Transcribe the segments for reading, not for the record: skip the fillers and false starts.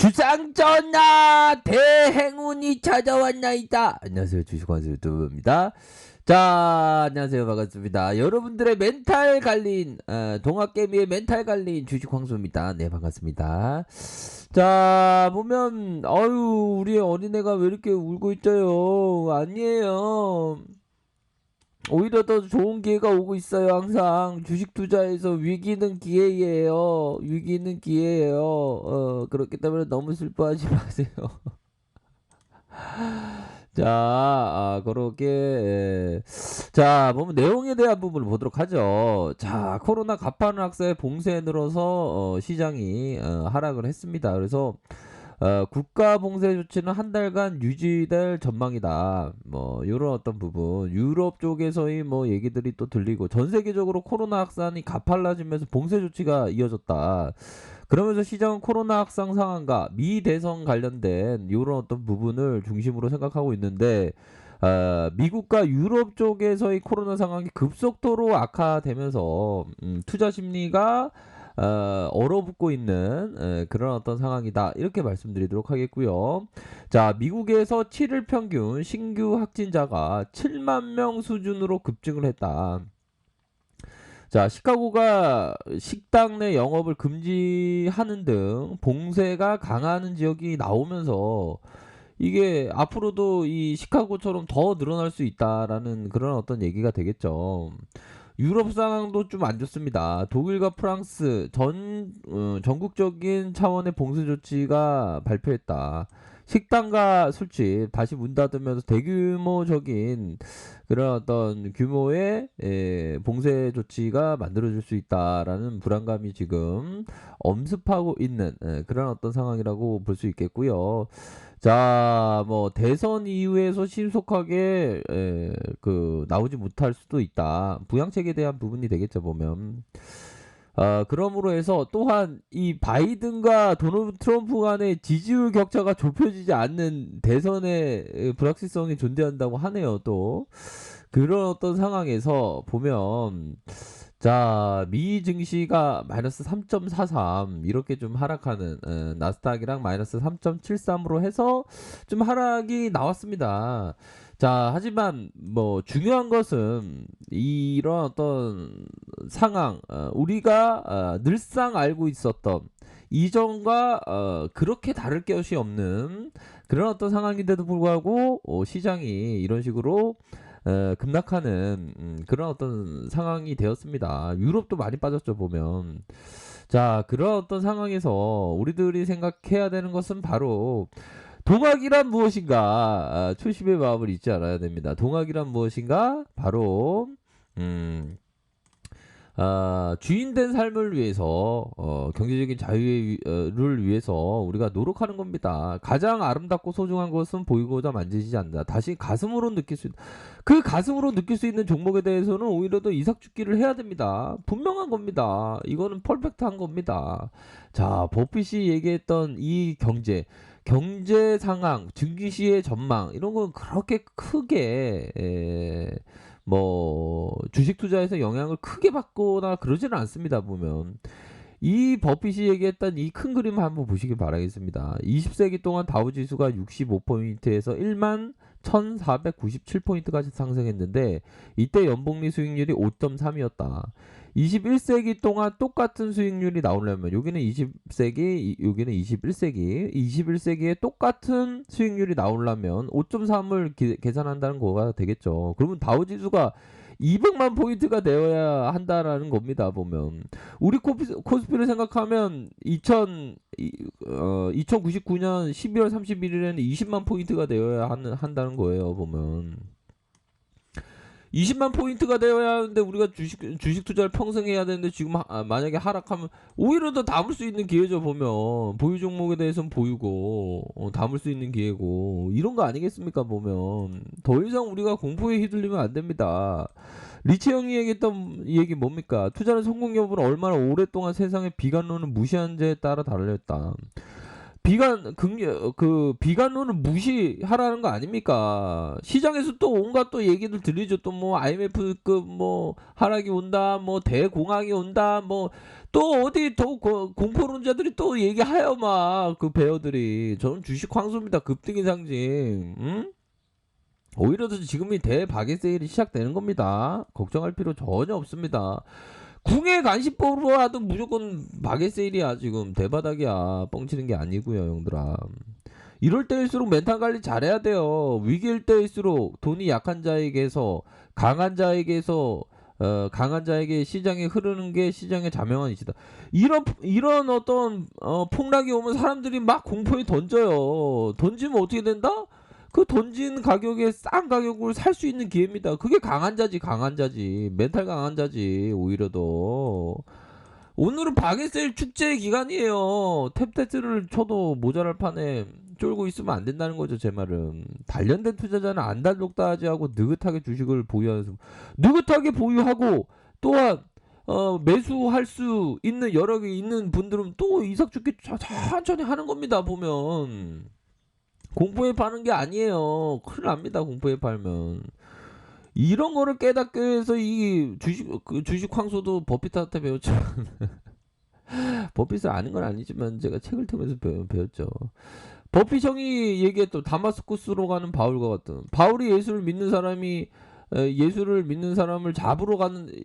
주상전하 대행운이 찾아왔나이다. 안녕하세요, 주식관수 유튜브입니다. 자, 안녕하세요, 반갑습니다. 여러분들의 멘탈 갈린 동학개미의 멘탈 갈린 주식황수입니다. 네, 반갑습니다. 자, 보면 우리 어린애가 왜 이렇게 울고 있어요? 아니에요. 오히려 더 좋은 기회가 오고 있어요. 항상 주식 투자에서 위기는 기회예요. 위기는 기회예요. 그렇기 때문에 너무 슬퍼하지 마세요. 자, 그렇게 자, 보면 내용에 대한 부분을 보도록 하죠. 자, 코로나 가파른 학사의 봉쇄에 늘어서 시장이 하락을 했습니다. 그래서 국가 봉쇄 조치는 한 달간 유지될 전망이다. 뭐 이런 어떤 부분, 유럽 쪽에서의 뭐 얘기들이 또 들리고, 전 세계적으로 코로나 확산이 가팔라지면서 봉쇄 조치가 이어졌다. 그러면서 시장은 코로나 확산 상황과 미 대선 관련된 이런 어떤 부분을 중심으로 생각하고 있는데, 미국과 유럽 쪽에서의 코로나 상황이 급속도로 악화되면서 투자 심리가 얼어붙고 있는 그런 어떤 상황이다, 이렇게 말씀드리도록 하겠고요. 자, 미국에서 7일 평균 신규 확진자가 7만 명 수준으로 급증을 했다. 자, 시카고가 식당 내 영업을 금지하는 등 봉쇄가 강화하는 지역이 나오면서 이게 앞으로도 이 시카고처럼 더 늘어날 수 있다라는 그런 어떤 얘기가 되겠죠. 유럽 상황도 좀 안 좋습니다. 독일과 프랑스 전국적인 차원의 봉쇄 조치가 발표했다. 식당과 술집 다시 문 닫으면서 대규모적인 그런 어떤 규모의 봉쇄 조치가 만들어질 수 있다라는 불안감이 지금 엄습하고 있는 그런 어떤 상황이라고 볼 수 있겠고요. 자, 뭐 대선 이후에서 신속하게 나오지 못할 수도 있다. 부양책에 대한 부분이 되겠죠, 보면. 그러므로 해서 또한 이 바이든과 도널드 트럼프 간의 지지율 격차가 좁혀지지 않는 대선의 불확실성이 존재한다고 하네요. 또 그런 어떤 상황에서 보면, 자, 미 증시가 마이너스 3.43 이렇게 좀 하락하는, 나스닥이랑 마이너스 3.73으로 해서 좀 하락이 나왔습니다. 자, 하지만 뭐 중요한 것은 이런 어떤 상황, 우리가 늘상 알고 있었던 이전과 그렇게 다를 것이 없는 그런 어떤 상황인데도 불구하고 시장이 이런 식으로 급락하는 그런 어떤 상황이 되었습니다. 유럽도 많이 빠졌죠, 보면. 자, 그런 어떤 상황에서 우리들이 생각해야 되는 것은 바로 동학이란 무엇인가, 초심의 마음을 잊지 않아야 됩니다. 동학이란 무엇인가, 바로 주인된 삶을 위해서, 경제적인 자유를 위해서 우리가 노력하는 겁니다. 가장 아름답고 소중한 것은 보이고자 만지지 않는다. 다시 가슴으로 느낄 수 있는, 그 가슴으로 느낄 수 있는 종목에 대해서는 오히려 더 이삭죽기를 해야 됩니다. 분명한 겁니다. 이거는 퍼펙트한 겁니다. 자, 버핏이 얘기했던 이 경제 상황, 증기시의 전망, 이런 건 그렇게 크게 뭐 주식 투자에서 영향을 크게 받거나 그러지는 않습니다. 보면 이 버핏이 얘기했던 이 큰 그림을 한번 보시기 바라겠습니다. 20세기 동안 다우지수가 65포인트에서 1만 1497포인트까지 상승했는데, 이때 연복리 수익률이 5.3이었다. 21세기 동안 똑같은 수익률이 나오려면, 여기는 20세기, 여기는 21세기에 똑같은 수익률이 나오려면 5.3을 계산한다는 거가 되겠죠. 그러면 다우지수가 200만 포인트가 되어야 한다라는 겁니다. 보면 우리 코스피를 생각하면 2099년 12월 31일에는 20만 포인트가 되어야 한다는 거예요. 보면 20만 포인트가 되어야 하는데, 우리가 주식 투자를 평생 해야 되는데, 지금 만약에 하락하면 오히려 더 담을 수 있는 기회죠. 보면 보유 종목에 대해서는 보유고, 담을 수 있는 기회고, 이런 거 아니겠습니까? 보면 더 이상 우리가 공포에 휘둘리면 안 됩니다. 리치 형이 얘기했던 얘기 뭡니까? 투자는 성공 여부는 얼마나 오랫동안 세상의 비관론을 무시한지에 따라 달렸다. 비관론을 무시하라는 거 아닙니까? 시장에서 또 온갖 또 얘기들 들리죠. 또 뭐 IMF급 뭐 하락이 온다, 뭐 대공황이 온다, 뭐 또 어디 또 공포론자들이 또 얘기해요 막 그 배어들이. 저는 주식 황소입니다. 급등의 상징. 응? 오히려 더 지금이 대박의 세일이 시작되는 겁니다. 걱정할 필요 전혀 없습니다. 궁예 간식법으로 하든 무조건 박의 세일이야. 지금 대바닥이야. 뻥치는 게 아니고요 형들아. 이럴 때일수록 멘탈 관리 잘해야 돼요. 위기일 때일수록 돈이 약한 자에게서 강한 자에게서 강한 자에게 시장에 흐르는 게 시장의 자명한 이치다. 이런 어떤 폭락이 오면 사람들이 막 공포에 던져요. 던지면 어떻게 된다? 그 던진 가격에 싼 가격을 살 수 있는 기회입니다. 그게 강한 자지, 강한 자지. 멘탈 강한 자지, 오히려 더. 오늘은 박예셀 축제 기간이에요. 탭테스를 쳐도 모자랄 판에 쫄고 있으면 안 된다는 거죠, 제 말은. 단련된 투자자는 안달독다하지 하고 느긋하게 주식을 보유하면서 느긋하게 보유하고 또한 매수할 수 있는 여력이 있는 분들은 또 이삭 죽기 천천히 하는 겁니다. 보면 공포에 파는 게 아니에요. 큰일 납니다. 공포에 팔면. 이런 거를 깨닫기 위해서 이 주식 황소도 버핏한테 배웠지만 버핏을 아는 건 아니지만 제가 책을 통해서 배웠죠. 버핏 형이 얘기했던 다마스쿠스로 가는 바울과 같은, 바울이 예수를 믿는 사람이 예수를 믿는 사람을 잡으러 갔는데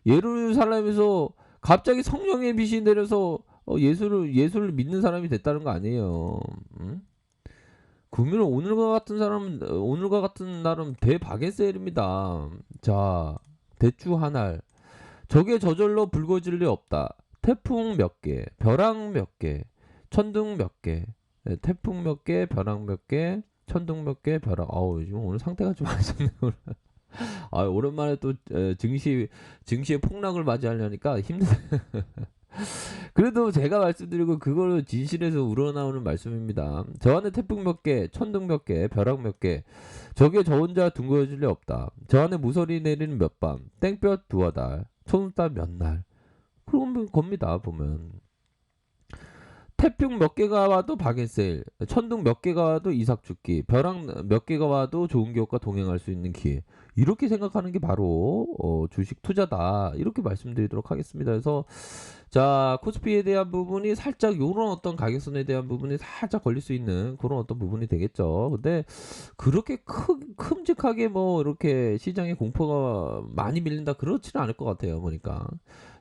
예루살렘에서 갑자기 성령의 빛이 내려서 예수를 믿는 사람이 됐다는 거 아니에요. 응? 그러면 오늘과 같은 날은 대박의 세일입니다. 자, 대추 한 알. 적에 저절로 붉어질 리 없다. 태풍 몇 개, 벼락 몇 개, 천둥 몇 개, 태풍 몇 개, 벼락 몇 개, 천둥 몇 개, 벼락. 아우, 지금 오늘 상태가 좀 안 좋네요. 아, 오랜만에 또 증시의 폭락을 맞이하려니까 힘드네. 그래도 제가 말씀드리고 그걸 진실에서 우러나오는 말씀입니다. 저 안에 태풍 몇 개, 천둥 몇 개, 벼락 몇 개, 저게 저 혼자 둥그러질 리 없다. 저 안에 무서리 내리는 몇 밤, 땡볕 두어 달, 손땀 몇 날. 그런 겁니다. 보면 태풍 몇 개가 와도 박앤세일, 천둥 몇 개가 와도 이삭 죽기, 벼락 몇 개가 와도 좋은 기업과 동행할 수 있는 기회. 이렇게 생각하는 게 바로 주식 투자다. 이렇게 말씀드리도록 하겠습니다. 그래서 자, 코스피에 대한 부분이 살짝 요런 어떤 가격선에 대한 부분이 살짝 걸릴 수 있는 그런 어떤 부분이 되겠죠. 근데 그렇게 큼직하게 뭐 이렇게 시장에 공포가 많이 밀린다 그렇지는 않을 것 같아요. 보니까.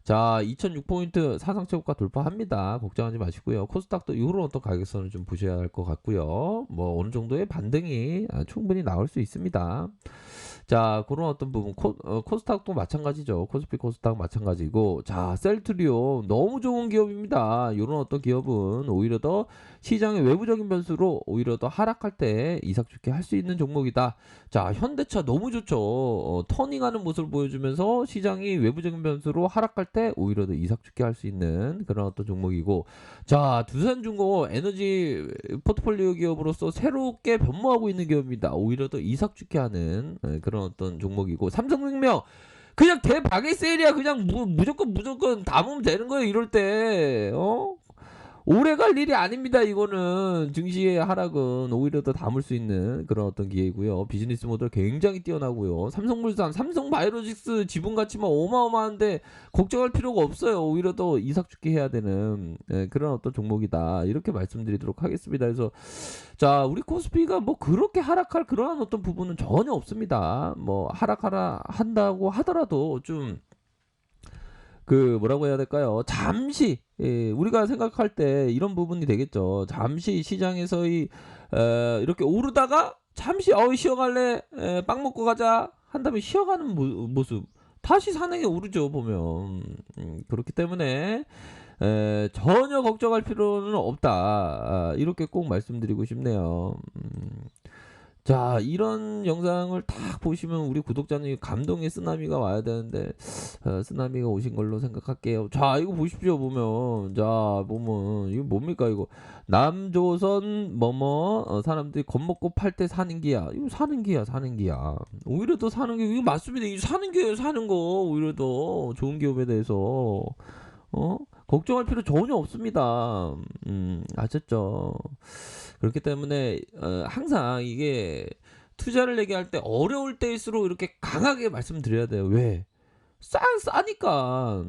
자, 2006포인트 사상 최고가 돌파합니다. 걱정하지 마시고요. 코스닥도 이런 어떤 가격선을 좀 보셔야 할 것 같고요. 뭐 어느 정도의 반등이 충분히 나올 수 있습니다. 자, 그런 어떤 부분 코스닥도 마찬가지죠. 코스피 코스닥 마찬가지고, 자, 셀트리온 너무 좋은 기업입니다. 이런 어떤 기업은 오히려 더 시장의 외부적인 변수로 오히려 더 하락할 때 이삭 좋게 할 수 있는 종목이다. 자, 현대차 너무 좋죠. 터닝하는 모습을 보여주면서 시장이 외부적인 변수로 하락할 때 오히려 더 이삭 좋게 할 수 있는 그런 어떤 종목이고, 자, 두산중공업 에너지 포트폴리오 기업으로서 새롭게 변모하고 있는 기업입니다. 오히려 더 이삭 좋게 하는 그런 어떤 종목이고, 삼성생명 그냥 대박의 세일이야. 그냥 무조건 담으면 되는 거예요. 이럴 때 오래 갈 일이 아닙니다. 이거는 증시의 하락은 오히려 더 담을 수 있는 그런 어떤 기회고요. 비즈니스 모델 굉장히 뛰어나고요. 삼성물산, 삼성바이오로직스 지분 가치만 어마어마한데 걱정할 필요가 없어요. 오히려 더 이삭 죽게 해야 되는 그런 어떤 종목이다. 이렇게 말씀드리도록 하겠습니다. 그래서 자, 우리 코스피가 뭐 그렇게 하락할 그러한 어떤 부분은 전혀 없습니다. 뭐 하락하라 한다고 하더라도 좀 뭐라고 해야 될까요? 잠시 우리가 생각할 때 이런 부분이 되겠죠. 잠시 시장에서의 이렇게 오르다가 잠시 쉬어갈래, 빵 먹고 가자 한 다음에 쉬어가는 모습 다시 산행에 오르죠. 보면 그렇기 때문에 전혀 걱정할 필요는 없다. 이렇게 꼭 말씀드리고 싶네요. 자, 이런 영상을 딱 보시면 우리 구독자님 감동의 쓰나미가 와야 되는데 쓰나미가 오신 걸로 생각할게요. 자, 이거 보십시오. 보면 이거 뭡니까 이거. 남조선 뭐뭐 사람들이 겁먹고 팔 때 사는 기야. 이거 사는 기야. 오히려 더 사는 게 이거 맞습니다. 이거 사는 기예요. 사는 거. 오히려 더 좋은 기업에 대해서 걱정할 필요 전혀 없습니다. 아셨죠? 그렇기 때문에 항상 이게 투자를 얘기할 때 어려울 때일수록 이렇게 강하게 말씀드려야 돼요. 왜? 싸니까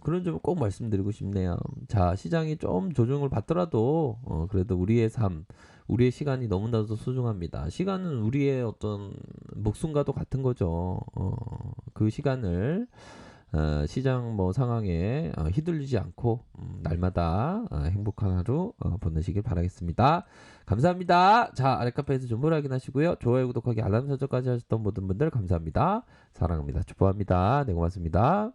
그런 점을 꼭 말씀드리고 싶네요. 자, 시장이 좀 조정을 받더라도 그래도 우리의 삶, 우리의 시간이 너무나도 소중합니다. 시간은 우리의 어떤 목숨과도 같은 거죠. 그 시간을 시장 뭐 상황에 휘둘리지 않고 날마다 행복한 하루 보내시길 바라겠습니다. 감사합니다. 자, 아래 카페에서 정보를 확인하시고요. 좋아요, 구독하기, 알람 설정까지 하셨던 모든 분들 감사합니다. 사랑합니다. 축복합니다. 네, 고맙습니다.